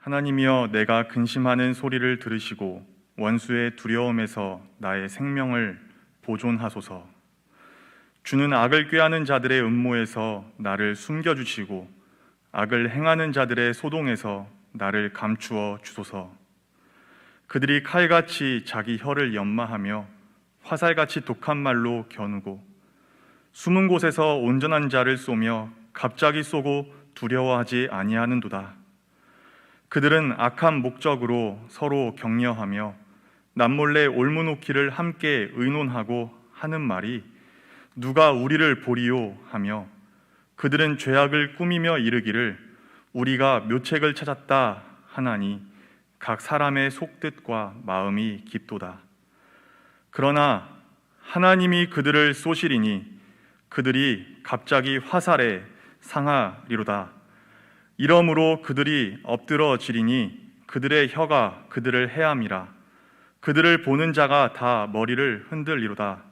하나님이여, 내가 근심하는 소리를 들으시고 원수의 두려움에서 나의 생명을 보존하소서. 주는 악을 꾀하는 자들의 음모에서 나를 숨겨주시고 악을 행하는 자들의 소동에서 나를 감추어 주소서. 그들이 칼같이 자기 혀를 연마하며 화살같이 독한 말로 겨누고 숨은 곳에서 온전한 자를 쏘며 갑자기 쏘고 두려워하지 아니하는도다. 그들은 악한 목적으로 서로 격려하며 남몰래 올무놓기를 함께 의논하고 하는 말이 누가 우리를 보리요 하며, 그들은 죄악을 꾸미며 이르기를 우리가 묘책을 찾았다 하나니 각 사람의 속뜻과 마음이 깊도다. 그러나 하나님이 그들을 쏘시리니 그들이 갑자기 화살에 상하리로다. 이러므로 그들이 엎드러지리니 그들의 혀가 그들을 해함이라. 그들을 보는 자가 다 머리를 흔들리로다.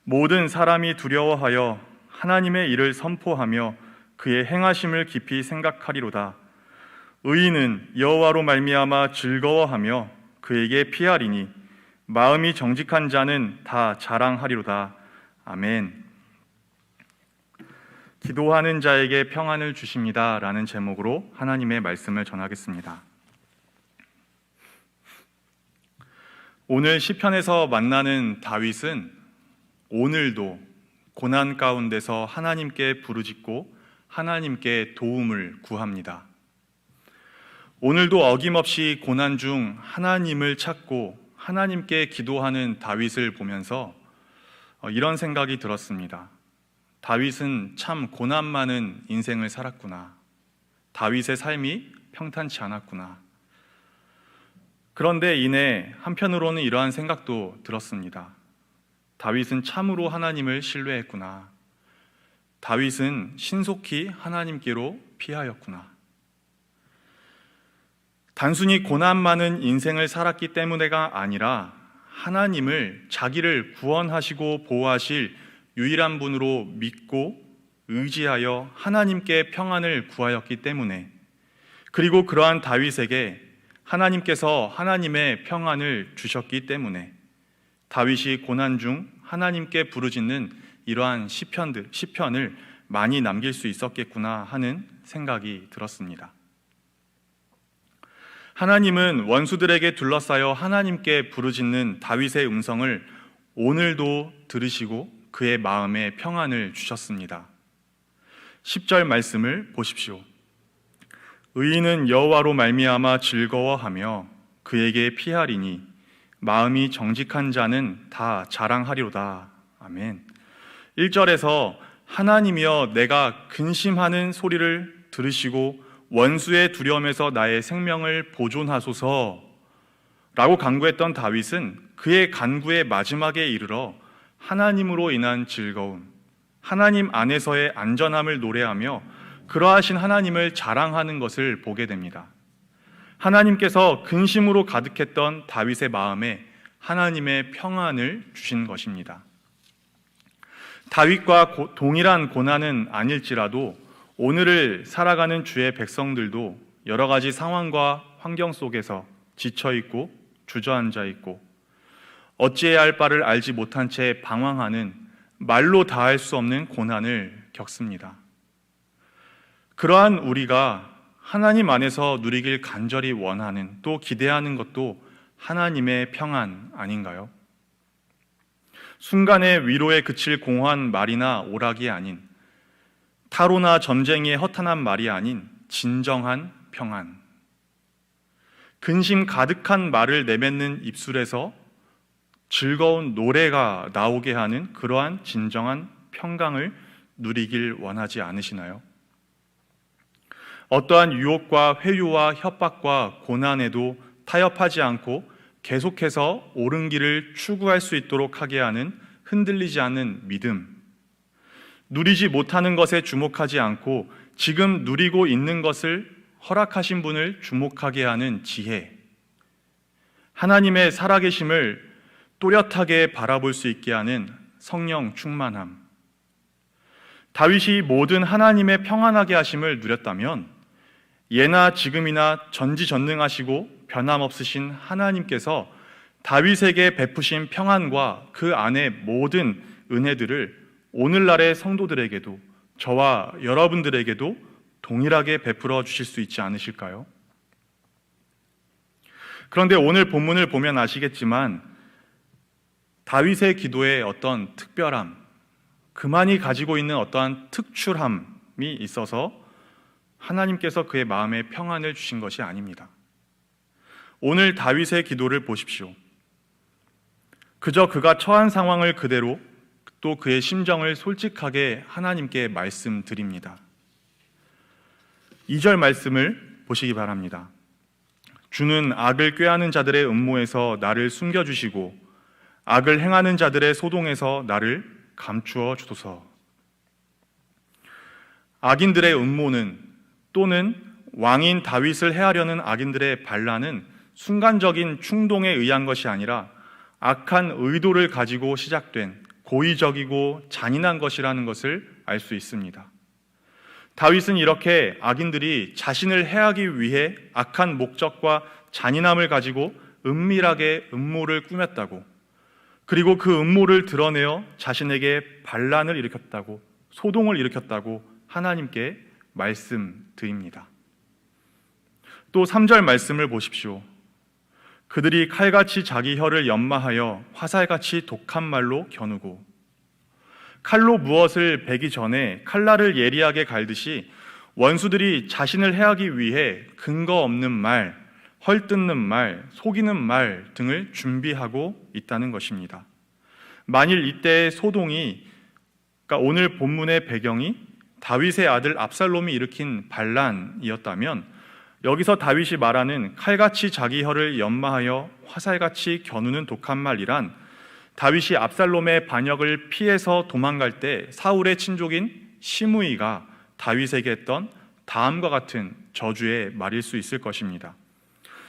모든 사람이 두려워하여 하나님의 일을 선포하며 그의 행하심을 깊이 생각하리로다. 의인은 여호와로 말미암아 즐거워하며 그에게 피하리니 마음이 정직한 자는 다 자랑하리로다. 아멘. 기도하는 자에게 평안을 주십니다 라는 제목으로 하나님의 말씀을 전하겠습니다. 오늘 시편에서 만나는 다윗은 오늘도 고난 가운데서 하나님께 부르짖고 하나님께 도움을 구합니다. 오늘도 어김없이 고난 중 하나님을 찾고 하나님께 기도하는 다윗을 보면서 이런 생각이 들었습니다. 다윗은 참 고난 많은 인생을 살았구나. 다윗의 삶이 평탄치 않았구나. 그런데 이내 한편으로는 이러한 생각도 들었습니다. 다윗은 참으로 하나님을 신뢰했구나. 다윗은 신속히 하나님께로 피하였구나. 단순히 고난 많은 인생을 살았기 때문에가 아니라 하나님을 자기를 구원하시고 보호하실 유일한 분으로 믿고 의지하여 하나님께 평안을 구하였기 때문에, 그리고 그러한 다윗에게 하나님께서 하나님의 평안을 주셨기 때문에 다윗이 고난 중 하나님께 부르짖는 이러한 시편을 많이 남길 수 있었겠구나 하는 생각이 들었습니다. 하나님은 원수들에게 둘러싸여 하나님께 부르짖는 다윗의 음성을 오늘도 들으시고 그의 마음에 평안을 주셨습니다. 10절 말씀을 보십시오. 의인은 여호와로 말미암아 즐거워하며 그에게 피하리니 마음이 정직한 자는 다 자랑하리로다. 아멘. 1절에서 하나님이여, 내가 근심하는 소리를 들으시고 원수의 두려움에서 나의 생명을 보존하소서 라고 간구했던 다윗은 그의 간구의 마지막에 이르러 하나님으로 인한 즐거움, 하나님 안에서의 안전함을 노래하며 그러하신 하나님을 자랑하는 것을 보게 됩니다. 하나님께서 근심으로 가득했던 다윗의 마음에 하나님의 평안을 주신 것입니다. 다윗과 동일한 고난은 아닐지라도 오늘을 살아가는 주의 백성들도 여러 가지 상황과 환경 속에서 지쳐있고 주저앉아 있고 어찌해야 할 바를 알지 못한 채 방황하는, 말로 다할 수 없는 고난을 겪습니다. 그러한 우리가 하나님 안에서 누리길 간절히 원하는, 또 기대하는 것도 하나님의 평안 아닌가요? 순간의 위로에 그칠 공허한 말이나 오락이 아닌, 타로나 점쟁이의 허탄한 말이 아닌 진정한 평안, 근심 가득한 말을 내뱉는 입술에서 즐거운 노래가 나오게 하는 그러한 진정한 평강을 누리길 원하지 않으시나요? 어떠한 유혹과 회유와 협박과 고난에도 타협하지 않고 계속해서 옳은 길을 추구할 수 있도록 하게 하는 흔들리지 않는 믿음, 누리지 못하는 것에 주목하지 않고 지금 누리고 있는 것을 허락하신 분을 주목하게 하는 지혜, 하나님의 살아계심을 또렷하게 바라볼 수 있게 하는 성령 충만함. 다윗이 모든 하나님의 평안하게 하심을 누렸다면 예나 지금이나 전지전능하시고 변함없으신 하나님께서 다윗에게 베푸신 평안과 그 안의 모든 은혜들을 오늘날의 성도들에게도, 저와 여러분들에게도 동일하게 베풀어 주실 수 있지 않으실까요? 그런데 오늘 본문을 보면 아시겠지만 다윗의 기도에 어떤 특별함, 그만이 가지고 있는 어떠한 특출함이 있어서 하나님께서 그의 마음에 평안을 주신 것이 아닙니다. 오늘 다윗의 기도를 보십시오. 그저 그가 처한 상황을 그대로, 또 그의 심정을 솔직하게 하나님께 말씀드립니다. 2절 말씀을 보시기 바랍니다. 주는 악을 꾀하는 자들의 음모에서 나를 숨겨주시고 악을 행하는 자들의 소동에서 나를 감추어 주소서. 악인들의 음모는, 또는 왕인 다윗을 해하려는 악인들의 반란은 순간적인 충동에 의한 것이 아니라 악한 의도를 가지고 시작된 고의적이고 잔인한 것이라는 것을 알 수 있습니다. 다윗은 이렇게 악인들이 자신을 해하기 위해 악한 목적과 잔인함을 가지고 은밀하게 음모를 꾸몄다고, 그리고 그 음모를 드러내어 자신에게 반란을 일으켰다고, 소동을 일으켰다고 하나님께 말씀드립니다. 또 3절 말씀을 보십시오. 그들이 칼같이 자기 혀를 연마하여 화살같이 독한 말로 겨누고, 칼로 무엇을 베기 전에 칼날을 예리하게 갈듯이 원수들이 자신을 해하기 위해 근거 없는 말, 헐뜯는 말, 속이는 말 등을 준비하고 있다는 것입니다. 만일 이때의 소동이, 그러니까 오늘 본문의 배경이 다윗의 아들 압살롬이 일으킨 반란이었다면, 여기서 다윗이 말하는 칼같이 자기 혀를 연마하여 화살같이 겨누는 독한 말이란 다윗이 압살롬의 반역을 피해서 도망갈 때 사울의 친족인 시므이가 다윗에게 했던 다음과 같은 저주의 말일 수 있을 것입니다.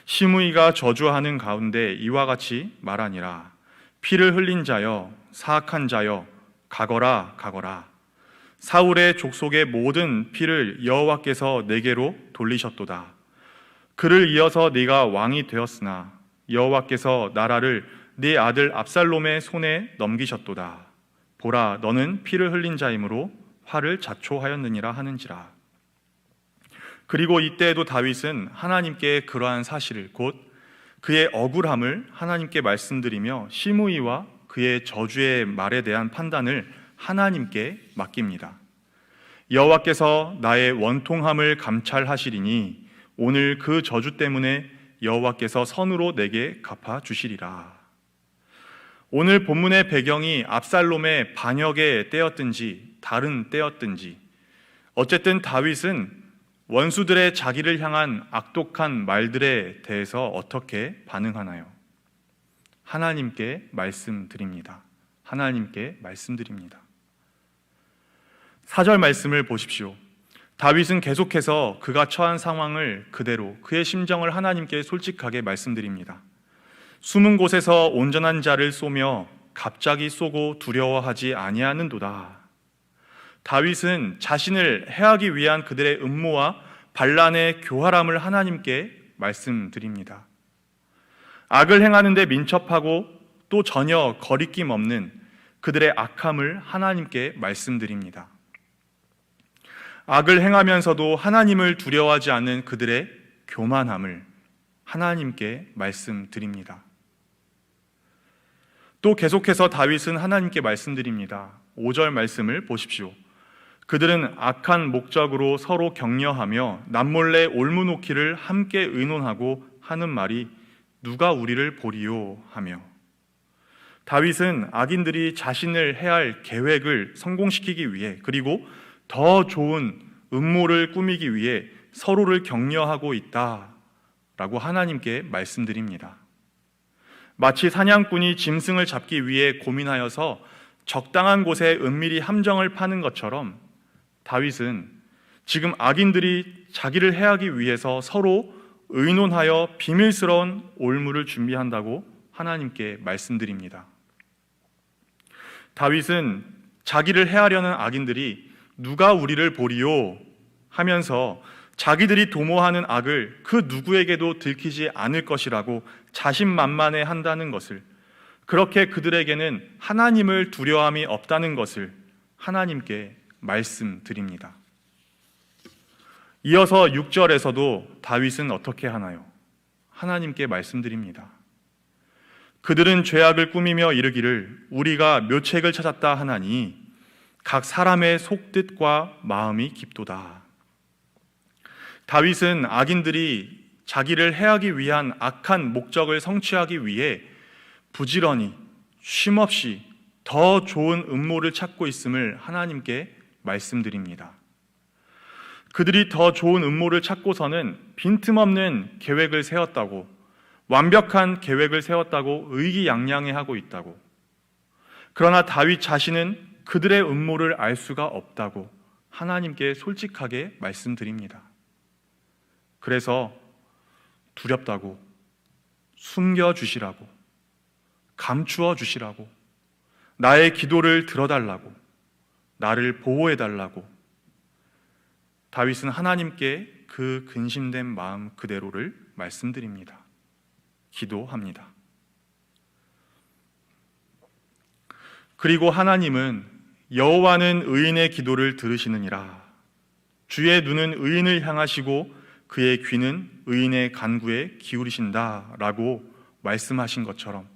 시므이가 저주하는 가운데 이와 같이 말하니라. 피를 흘린 자여, 사악한 자여, 가거라 가거라. 사울의 족속의 모든 피를 여호와께서 내게로 돌리셨도다. 그를 이어서 네가 왕이 되었으나 여호와께서 나라를 네 아들 압살롬의 손에 넘기셨도다. 보라, 너는 피를 흘린 자이므로 화를 자초하였느니라 하는지라. 그리고 이때에도 다윗은 하나님께 그러한 사실을, 곧 그의 억울함을 하나님께 말씀드리며 시므이와 그의 저주의 말에 대한 판단을 하나님께 맡깁니다. 여호와께서 나의 원통함을 감찰하시리니 오늘 그 저주 때문에 여호와께서 선으로 내게 갚아주시리라. 오늘 본문의 배경이 압살롬의 반역의 때였든지 다른 때였든지, 어쨌든 다윗은 원수들의 자기를 향한 악독한 말들에 대해서 어떻게 반응하나요? 하나님께 말씀드립니다. 하나님께 말씀드립니다. 4절 말씀을 보십시오. 다윗은 계속해서 그가 처한 상황을 그대로, 그의 심정을 하나님께 솔직하게 말씀드립니다. 숨은 곳에서 온전한 자를 쏘며 갑자기 쏘고 두려워하지 아니하는도다. 다윗은 자신을 해하기 위한 그들의 음모와 반란의 교활함을 하나님께 말씀드립니다. 악을 행하는 데 민첩하고 또 전혀 거리낌 없는 그들의 악함을 하나님께 말씀드립니다. 악을 행하면서도 하나님을 두려워하지 않는 그들의 교만함을 하나님께 말씀드립니다. 또 계속해서 다윗은 하나님께 말씀드립니다. 5절 말씀을 보십시오. 그들은 악한 목적으로 서로 격려하며 남몰래 올무놓기를 함께 의논하고 하는 말이 누가 우리를 보리요 하며, 다윗은 악인들이 자신을 해할 계획을 성공시키기 위해, 그리고 더 좋은 음모를 꾸미기 위해 서로를 격려하고 있다라고 하나님께 말씀드립니다. 마치 사냥꾼이 짐승을 잡기 위해 고민하여서 적당한 곳에 은밀히 함정을 파는 것처럼 다윗은 지금 악인들이 자기를 해하기 위해서 서로 의논하여 비밀스러운 올무를 준비한다고 하나님께 말씀드립니다. 다윗은 자기를 해하려는 악인들이 누가 우리를 보리요 하면서 자기들이 도모하는 악을 그 누구에게도 들키지 않을 것이라고 자신만만해 한다는 것을, 그렇게 그들에게는 하나님을 두려움이 없다는 것을 하나님께 말씀드립니다. 이어서 6절에서도 다윗은 어떻게 하나요? 하나님께 말씀드립니다. 그들은 죄악을 꾸미며 이르기를 우리가 묘책을 찾았다 하나니 각 사람의 속뜻과 마음이 깊도다. 다윗은 악인들이 자기를 해하기 위한 악한 목적을 성취하기 위해 부지런히 쉼없이 더 좋은 음모를 찾고 있음을 하나님께 말씀드립니다. 그들이 더 좋은 음모를 찾고서는 빈틈없는 계획을 세웠다고, 완벽한 계획을 세웠다고 의기양양해하고 있다고, 그러나 다윗 자신은 그들의 음모를 알 수가 없다고 하나님께 솔직하게 말씀드립니다. 그래서 두렵다고, 숨겨주시라고, 감추어 주시라고, 나의 기도를 들어달라고, 나를 보호해달라고 다윗은 하나님께 그 근심된 마음 그대로를 말씀드립니다. 기도합니다. 그리고 하나님은 여호와는 의인의 기도를 들으시느니라. 주의 눈은 의인을 향하시고 그의 귀는 의인의 간구에 기울이신다 라고 말씀하신 것처럼,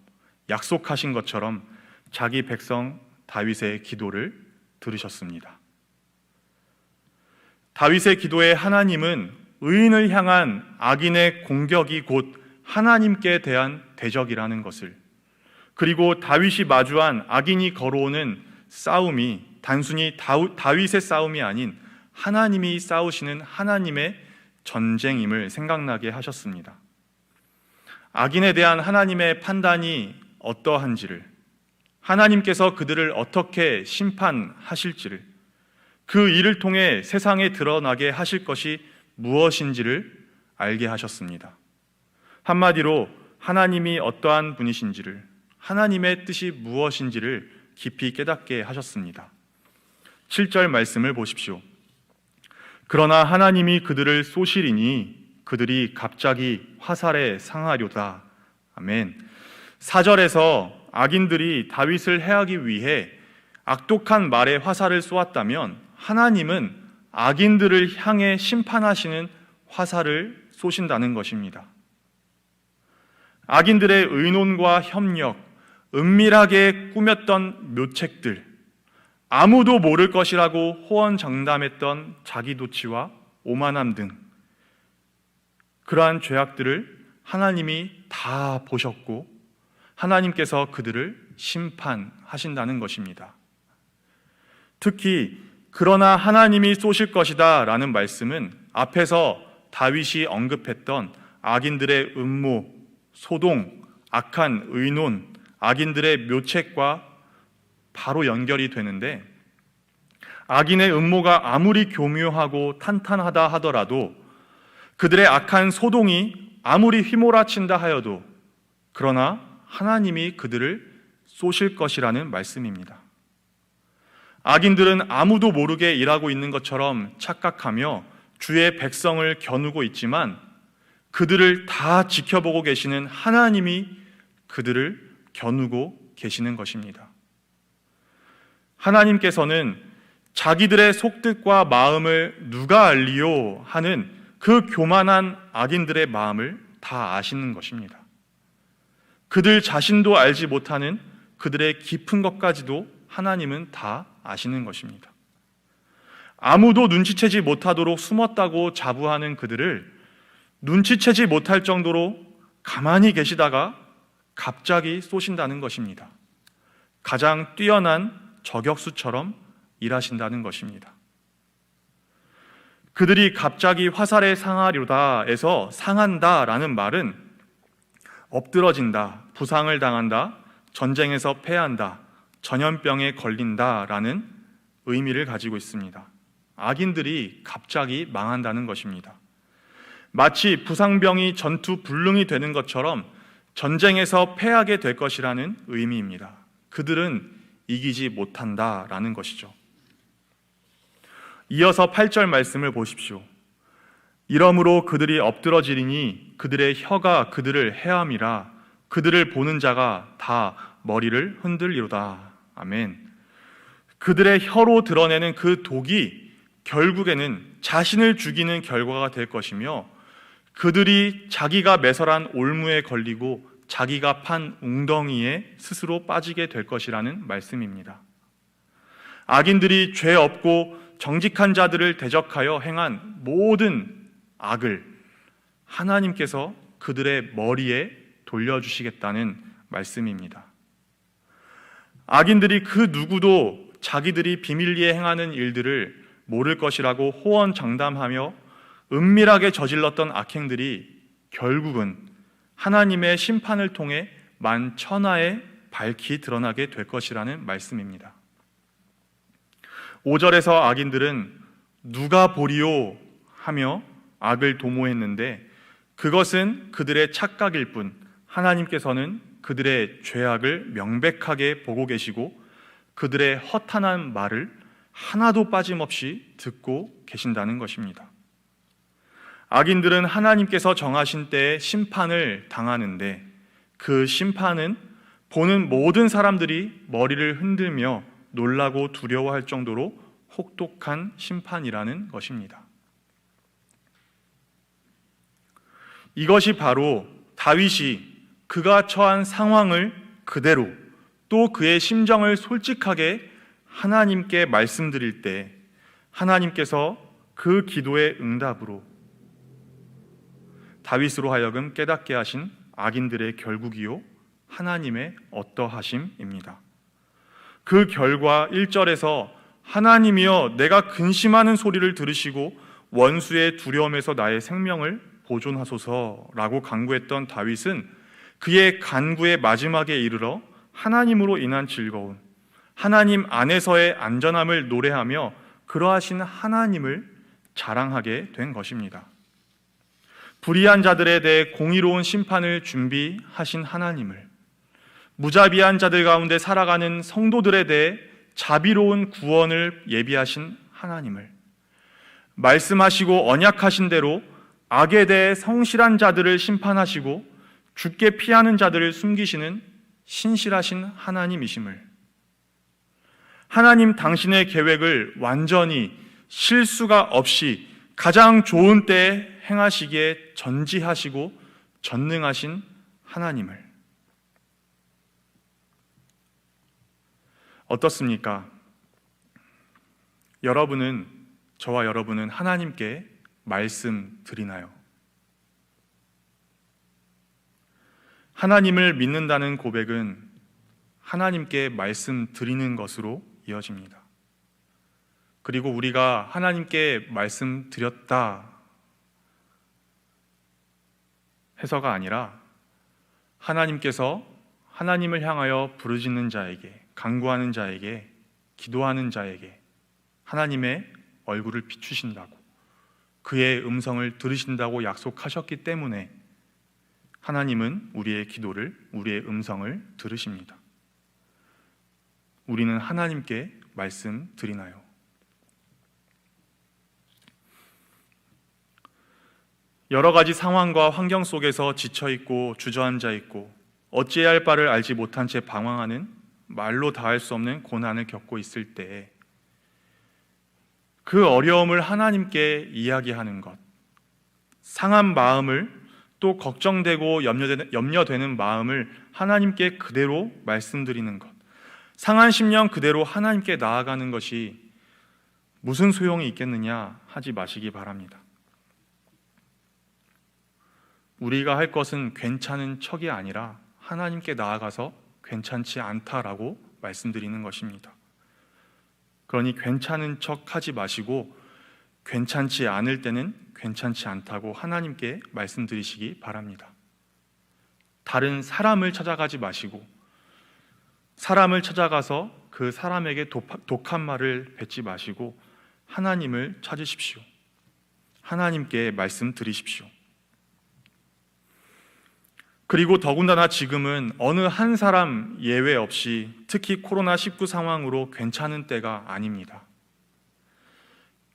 약속하신 것처럼 자기 백성 다윗의 기도를 들으셨습니다. 다윗의 기도에 하나님은 의인을 향한 악인의 공격이 곧 하나님께 대한 대적이라는 것을, 그리고 다윗이 마주한 악인이 걸어오는 싸움이 단순히 다윗의 싸움이 아닌 하나님이 싸우시는 하나님의 전쟁임을 생각나게 하셨습니다. 악인에 대한 하나님의 판단이 어떠한지를, 하나님께서 그들을 어떻게 심판하실지를, 그 일을 통해 세상에 드러나게 하실 것이 무엇인지를 알게 하셨습니다. 한마디로 하나님이 어떠한 분이신지를, 하나님의 뜻이 무엇인지를 깊이 깨닫게 하셨습니다. 7절 말씀을 보십시오. 그러나 하나님이 그들을 쏘시리니 그들이 갑자기 화살에 상하려다. 아멘. 4절에서 악인들이 다윗을 해하기 위해 악독한 말에 화살을 쏘았다면 하나님은 악인들을 향해 심판하시는 화살을 쏘신다는 것입니다. 악인들의 의논과 협력, 은밀하게 꾸몄던 묘책들, 아무도 모를 것이라고 호언장담했던 자기도취와 오만함 등 그러한 죄악들을 하나님이 다 보셨고 하나님께서 그들을 심판하신다는 것입니다. 특히 그러나 하나님이 쏘실 것이다 라는 말씀은 앞에서 다윗이 언급했던 악인들의 음모, 소동, 악한 의논, 악인들의 묘책과 바로 연결이 되는데, 악인의 음모가 아무리 교묘하고 탄탄하다 하더라도, 그들의 악한 소동이 아무리 휘몰아친다 하여도, 그러나 하나님이 그들을 쏘실 것이라는 말씀입니다. 악인들은 아무도 모르게 일하고 있는 것처럼 착각하며 주의 백성을 겨누고 있지만 그들을 다 지켜보고 계시는 하나님이 그들을 겨누고 계시는 것입니다. 하나님께서는 자기들의 속뜻과 마음을 누가 알리요 하는 그 교만한 악인들의 마음을 다 아시는 것입니다. 그들 자신도 알지 못하는 그들의 깊은 것까지도 하나님은 다 아시는 것입니다. 아무도 눈치채지 못하도록 숨었다고 자부하는 그들을 눈치채지 못할 정도로 가만히 계시다가 갑자기 쏘신다는 것입니다. 가장 뛰어난 저격수처럼 일하신다는 것입니다. 그들이 갑자기 화살에 상하려다에서 상한다라는 말은 엎드러진다, 부상을 당한다, 전쟁에서 패한다, 전염병에 걸린다라는 의미를 가지고 있습니다. 악인들이 갑자기 망한다는 것입니다. 마치 부상병이 전투 불능이 되는 것처럼 전쟁에서 패하게 될 것이라는 의미입니다. 그들은 이기지 못한다라는 것이죠. 이어서 8절 말씀을 보십시오. 이러므로 그들이 엎드러지리니 그들의 혀가 그들을 해함이라. 그들을 보는 자가 다 머리를 흔들리로다. 아멘. 그들의 혀로 드러내는 그 독이 결국에는 자신을 죽이는 결과가 될 것이며, 그들이 자기가 매설한 올무에 걸리고 자기가 판 웅덩이에 스스로 빠지게 될 것이라는 말씀입니다. 악인들이 죄 없고 정직한 자들을 대적하여 행한 모든 악을 하나님께서 그들의 머리에 돌려주시겠다는 말씀입니다. 악인들이 그 누구도 자기들이 비밀리에 행하는 일들을 모를 것이라고 호언장담하며 은밀하게 저질렀던 악행들이 결국은 하나님의 심판을 통해 만천하에 밝히 드러나게 될 것이라는 말씀입니다. 5절에서 악인들은 누가 보리요 하며 악을 도모했는데 그것은 그들의 착각일 뿐 하나님께서는 그들의 죄악을 명백하게 보고 계시고 그들의 허탄한 말을 하나도 빠짐없이 듣고 계신다는 것입니다. 악인들은 하나님께서 정하신 때에 심판을 당하는데 그 심판은 보는 모든 사람들이 머리를 흔들며 놀라고 두려워할 정도로 혹독한 심판이라는 것입니다. 이것이 바로 다윗이 그가 처한 상황을 그대로 또 그의 심정을 솔직하게 하나님께 말씀드릴 때 하나님께서 그 기도의 응답으로 다윗으로 하여금 깨닫게 하신 악인들의 결국이요 하나님의 어떠하심입니다. 그 결과 1절에서 하나님이여 내가 근심하는 소리를 들으시고 원수의 두려움에서 나의 생명을 보존하소서라고 간구했던 다윗은 그의 간구의 마지막에 이르러 하나님으로 인한 즐거움, 하나님 안에서의 안전함을 노래하며 그러하신 하나님을 자랑하게 된 것입니다. 불의한 자들에 대해 공의로운 심판을 준비하신 하나님을, 무자비한 자들 가운데 살아가는 성도들에 대해 자비로운 구원을 예비하신 하나님을, 말씀하시고 언약하신 대로 악에 대해 성실한 자들을 심판하시고 죽게 피하는 자들을 숨기시는 신실하신 하나님이심을, 하나님 당신의 계획을 완전히 실수가 없이 가장 좋은 때에 행하시기에 전지하시고 전능하신 하나님을. 어떻습니까? 저와 여러분은 하나님께 말씀드리나요? 하나님을 믿는다는 고백은 하나님께 말씀드리는 것으로 이어집니다. 그리고 우리가 하나님께 말씀드렸다 해서가 아니라 하나님께서 하나님을 향하여 부르짖는 자에게, 간구하는 자에게, 기도하는 자에게 하나님의 얼굴을 비추신다고, 그의 음성을 들으신다고 약속하셨기 때문에 하나님은 우리의 기도를, 우리의 음성을 들으십니다. 우리는 하나님께 말씀드리나요? 여러 가지 상황과 환경 속에서 지쳐있고 주저앉아 있고 어찌해야 할 바를 알지 못한 채 방황하는, 말로 다할 수 없는 고난을 겪고 있을 때 그 어려움을 하나님께 이야기하는 것, 상한 마음을, 또 걱정되고 염려되는 마음을 하나님께 그대로 말씀드리는 것, 상한 심령 그대로 하나님께 나아가는 것이 무슨 소용이 있겠느냐 하지 마시기 바랍니다. 우리가 할 것은 괜찮은 척이 아니라 하나님께 나아가서 괜찮지 않다라고 말씀드리는 것입니다. 그러니 괜찮은 척 하지 마시고 괜찮지 않을 때는 괜찮지 않다고 하나님께 말씀드리시기 바랍니다. 다른 사람을 찾아가지 마시고 사람을 찾아가서 그 사람에게 독한 말을 뱉지 마시고 하나님을 찾으십시오. 하나님께 말씀드리십시오. 그리고 더군다나 지금은 어느 한 사람 예외 없이 특히 코로나19 상황으로 괜찮은 때가 아닙니다.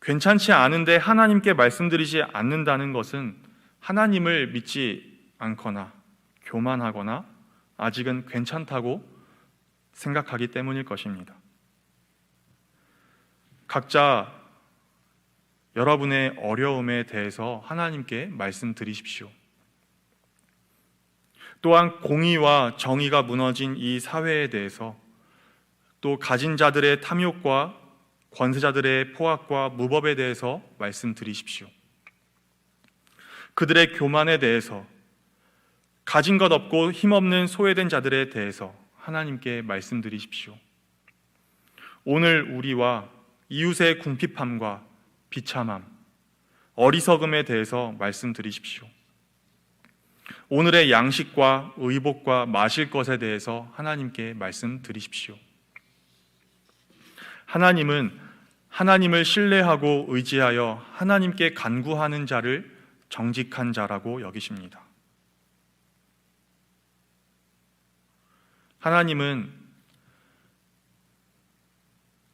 괜찮지 않은데 하나님께 말씀드리지 않는다는 것은 하나님을 믿지 않거나 교만하거나 아직은 괜찮다고 생각하기 때문일 것입니다. 각자 여러분의 어려움에 대해서 하나님께 말씀드리십시오. 또한 공의와 정의가 무너진 이 사회에 대해서, 또 가진 자들의 탐욕과 권세자들의 포악과 무법에 대해서 말씀드리십시오. 그들의 교만에 대해서, 가진 것 없고 힘없는 소외된 자들에 대해서 하나님께 말씀드리십시오. 오늘 우리와 이웃의 궁핍함과 비참함, 어리석음에 대해서 말씀드리십시오. 오늘의 양식과 의복과 마실 것에 대해서 하나님께 말씀드리십시오. 하나님은 하나님을 신뢰하고 의지하여 하나님께 간구하는 자를 정직한 자라고 여기십니다. 하나님은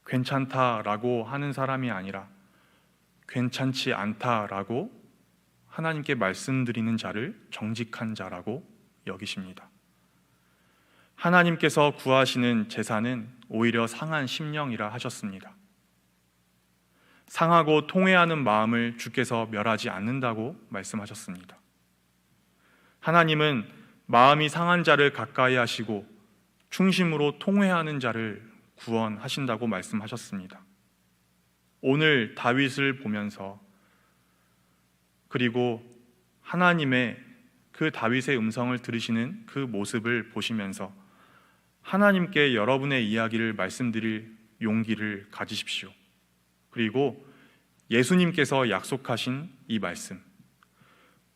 괜찮다라고 하는 사람이 아니라 괜찮지 않다라고 하나님께 말씀드리는 자를 정직한 자라고 여기십니다. 하나님께서 구하시는 제사는 오히려 상한 심령이라 하셨습니다. 상하고 통회하는 마음을 주께서 멸하지 않는다고 말씀하셨습니다. 하나님은 마음이 상한 자를 가까이 하시고 충심으로 통회하는 자를 구원하신다고 말씀하셨습니다. 오늘 다윗을 보면서, 그리고 하나님의 그 다윗의 음성을 들으시는 그 모습을 보시면서 하나님께 여러분의 이야기를 말씀드릴 용기를 가지십시오. 그리고 예수님께서 약속하신 이 말씀,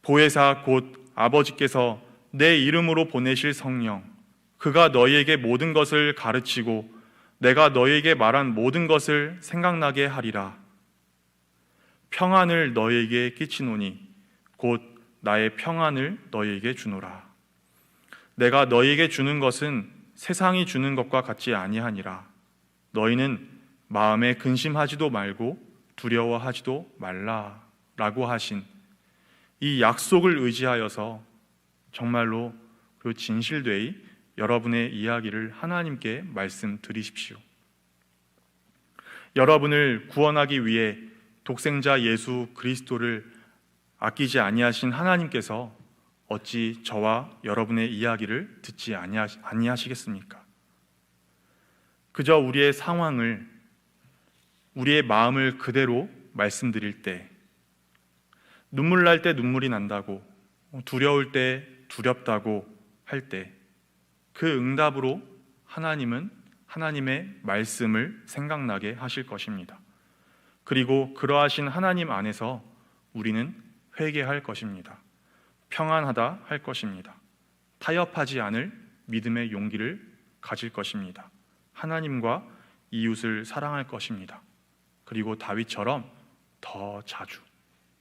보혜사 곧 아버지께서 내 이름으로 보내실 성령, 그가 너희에게 모든 것을 가르치고 내가 너희에게 말한 모든 것을 생각나게 하리라. 평안을 너희에게 끼치노니 곧 나의 평안을 너희에게 주노라. 내가 너희에게 주는 것은 세상이 주는 것과 같지 아니하니라. 너희는 마음에 근심하지도 말고 두려워하지도 말라 라고 하신 이 약속을 의지하여서 정말로 그 진실되이 여러분의 이야기를 하나님께 말씀드리십시오. 여러분을 구원하기 위해 독생자 예수 그리스도를 아끼지 아니하신 하나님께서 어찌 저와 여러분의 이야기를 듣지 아니하시겠습니까? 그저 우리의 상황을, 우리의 마음을 그대로 말씀드릴 때, 눈물 날 때 눈물이 난다고, 두려울 때 두렵다고 할 때 그 응답으로 하나님은 하나님의 말씀을 생각나게 하실 것입니다. 그리고 그러하신 하나님 안에서 우리는 회개할 것입니다. 평안하다 할 것입니다. 타협하지 않을 믿음의 용기를 가질 것입니다. 하나님과 이웃을 사랑할 것입니다. 그리고 다윗처럼 더 자주,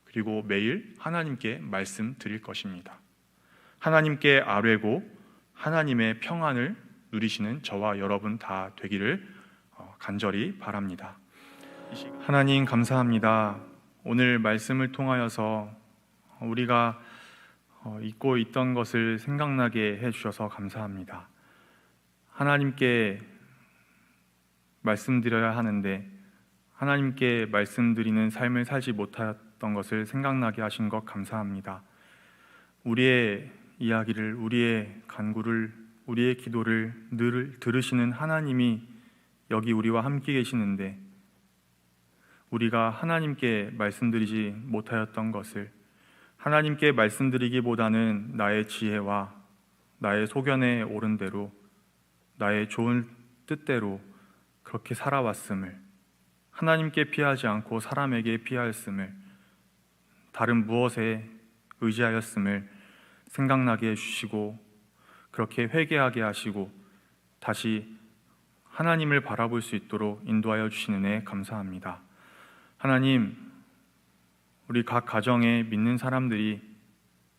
그리고 매일 하나님께 말씀드릴 것입니다. 하나님께 아뢰고 하나님의 평안을 누리시는 저와 여러분 다 되기를 간절히 바랍니다. 하나님 감사합니다. 오늘 말씀을 통하여서 우리가 잊고 있던 것을 생각나게 해주셔서 감사합니다. 하나님께 말씀드려야 하는데 하나님께 말씀드리는 삶을 살지 못하였던 것을 생각나게 하신 것 감사합니다. 우리의 이야기를, 우리의 간구를, 우리의 기도를 늘 들으시는 하나님이 여기 우리와 함께 계시는데 우리가 하나님께 말씀드리지 못하였던 것을 하나님께 말씀드리기보다는 나의 지혜와 나의 소견에 오른 대로, 나의 좋은 뜻대로 그렇게 살아왔음을, 하나님께 피하지 않고 사람에게 피하였음을, 다른 무엇에 의지하였음을 생각나게 해주시고 그렇게 회개하게 하시고 다시 하나님을 바라볼 수 있도록 인도하여 주시는 애 감사합니다. 하나님, 우리 각 가정에 믿는 사람들이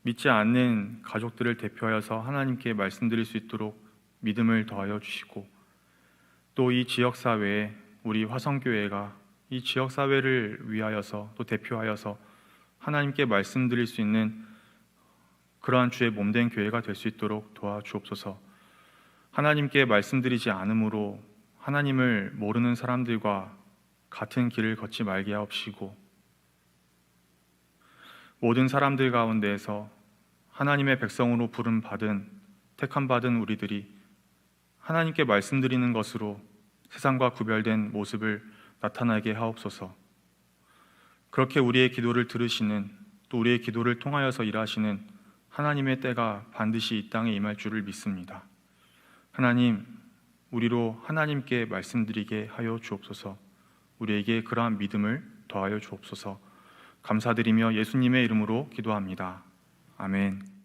믿지 않는 가족들을 대표하여서 하나님께 말씀드릴 수 있도록 믿음을 더하여 주시고, 또 이 지역사회에 우리 화성교회가 이 지역 사회를 위하여서 또 대표하여서 하나님께 말씀드릴 수 있는 그러한 주의 몸된 교회가 될 수 있도록 도와주옵소서. 하나님께 말씀드리지 않으므로 하나님을 모르는 사람들과 같은 길을 걷지 말게 하옵시고, 모든 사람들 가운데에서 하나님의 백성으로 부름 받은 택함 받은 우리들이 하나님께 말씀드리는 것으로 세상과 구별된 모습을 나타나게 하옵소서. 그렇게 우리의 기도를 들으시는, 또 우리의 기도를 통하여서 일하시는 하나님의 때가 반드시 이 땅에 임할 줄을 믿습니다. 하나님, 우리로 하나님께 말씀드리게 하여 주옵소서. 우리에게 그러한 믿음을 더하여 주옵소서. 감사드리며 예수님의 이름으로 기도합니다. 아멘.